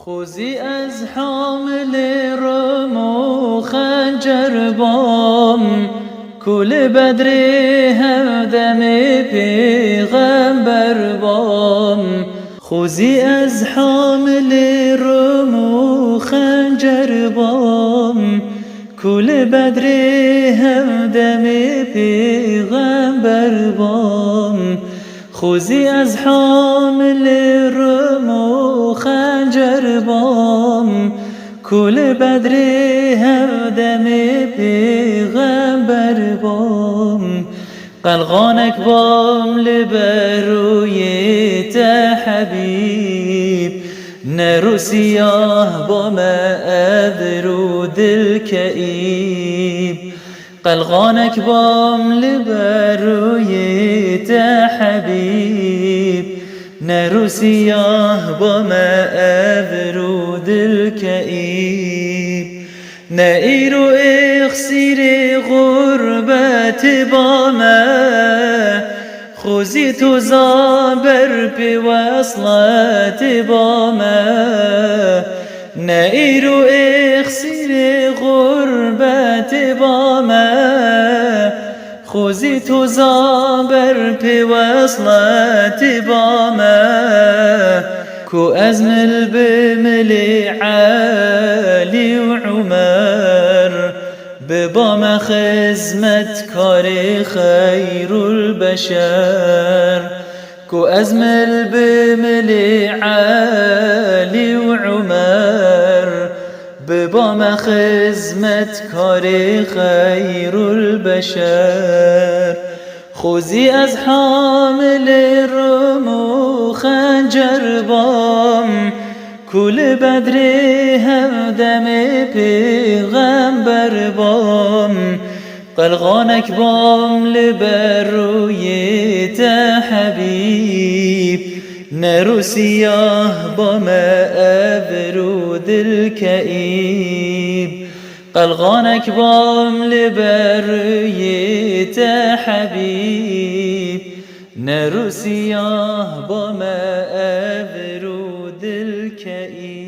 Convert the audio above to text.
خوزی از حامل رم و خنجر بام، کل بدر همدم پیغمبر بام. خوزی از حامل رم و خنجر بام، کل بدر همدم پیغمبر بام. خوزی از حامل رم و خنجر بام، کل بدر همدم پیغمبر بام. قلقانک بام لبروی حبیب، نرو سیاه بام ابرو دل کئیب. قلقانک بام لبروی حبیب، نرو سیاه بام ابرو دل کئیب. نئیرو اخسیر غربت بامه، خوزی تو زابر پی وصلت بامه. نئیرو اخسیر غربت بامه، خوزی تو زابر پی وصلت بامه. کو از مل بمل علی و عمر، ببام خدمت کار خیر البشر. کو از مل بمل علی و عمر، ببام خدمت کار خیر البشر. خوزی از حامل رم و خنجر بام، کل بدر همدم پیغمبر بام. قلقانک بام لبروی حبیب، نرو سیاه بام ابرو دل کئیب. قلقانک بام لبروی حبیب، نرو سیاه بام ابرو دل کئیب.